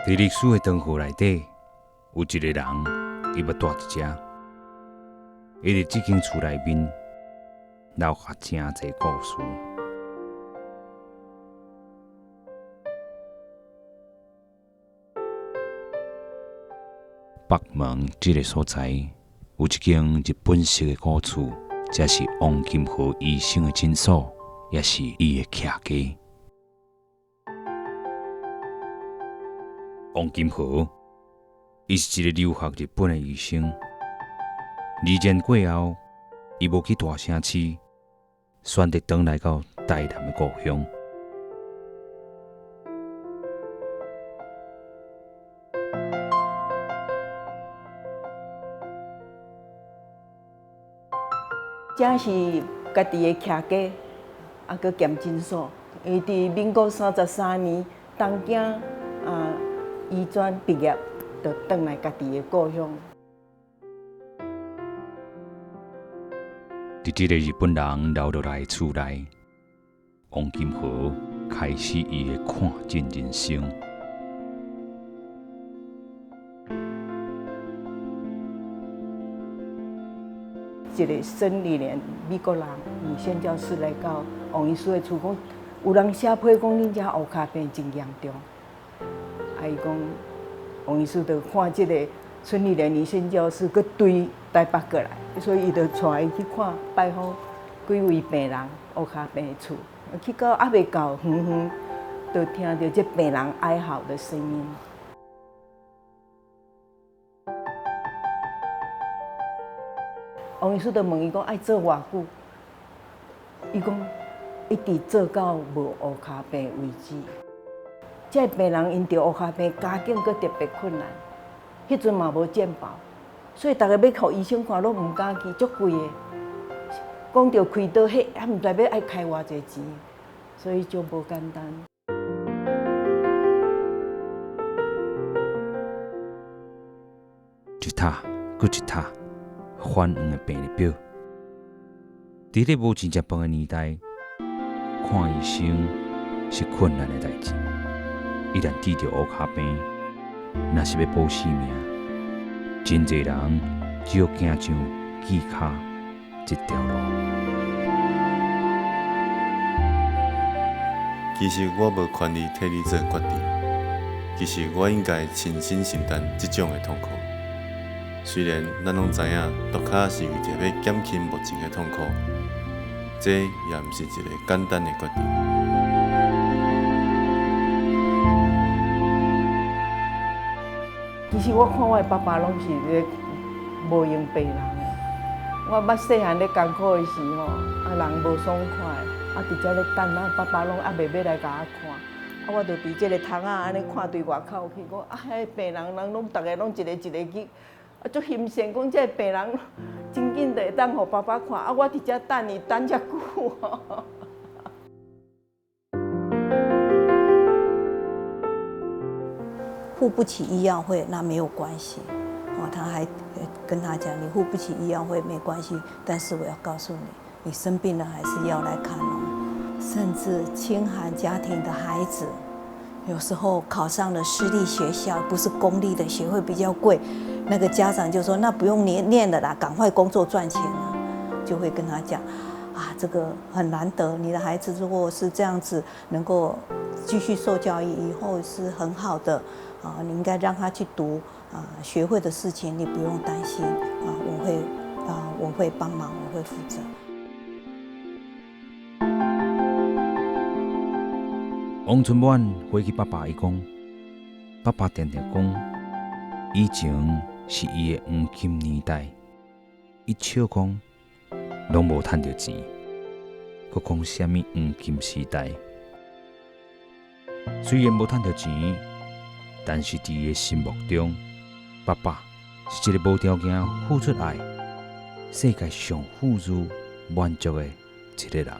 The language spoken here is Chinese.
在历史的长河内底，有一个人，伊要住一只，伊伫这间厝内面留下真侪故事。北门这个所在，有一间日本式的古厝，这是王金河医生的诊所，也是伊的徛家。王金河，伊是一个留学日本的医生。二战过后，伊无去大城市，选择返来到台南的故乡。这是家己的徛家，搁兼诊所。伊伫民国33年东京医专毕业，就返来家己的故乡。伫这个日本人留落来的厝内，王金河开始伊的看尽人生。一个孙立莲美国人女宣教师来到王医师的厝，讲有人写批讲恁遮乌骹病真严重。伊讲王医师就看即个孙立莲女宣教师，佮对台北过来，所以伊就带伊去看拜访几位病人乌骹病的厝。去到还袂到远远，就听到这病人哀嚎的声音。王医师就问伊讲爱做偌久？伊讲一直做到无乌骹病为止。这病人因着乌骹病，家境阁特别困难，迄阵嘛无健保，所以大家要互医生看，拢毋敢去，足贵的。讲着开刀，迄还毋知要爱开偌济钱，所以就无简单。一沓搁一沓翻黄的病历表，伫咧无钱食饭的年代，看医生是困难的代志。一旦治着乌骹病，若是要保性命，真侪人只有行上锯骹这条路。其实我无权利替你做决定，其实我应该亲身承担这种的痛苦。虽然咱拢知影，毒卡是为着要减轻目前的痛苦，这也毋是一个简单的决定。其实我看我的爸爸拢是咧无用病人的。我捌细汉咧艰苦的时候，人无爽快，伫遮咧等爸爸拢还袂要来甲我看，我就伫这个窗安尼看对外口去，讲迄病人拢逐个拢一个一个去，足欣羡，讲这病人真紧就会当互爸爸看，我伫遮等伊等遮久。付不起医药费，那没有关系。他还跟他讲，你付不起医药费没关系，但是我要告诉你，你生病了还是要来看哦。甚至清寒家庭的孩子，有时候考上了私立学校，不是公立的，学费比较贵，那个家长就说，那不用念了啦，赶快工作赚钱了，就会跟他讲，这个很难得，你的孩子如果是这样子，能够继续受教育，以后是很好的。你应该让他去读学会的事情，你不用担心我会帮忙，我会负责。王春满回去爸爸伊讲，爸爸常常讲，以前是伊的黄金年代，伊笑讲拢无趁着钱，佮讲啥物黄金时代。虽然无趁着钱，但是伫伊的心目中，爸爸是一个无条件付出爱、世界上富裕满足的一个人。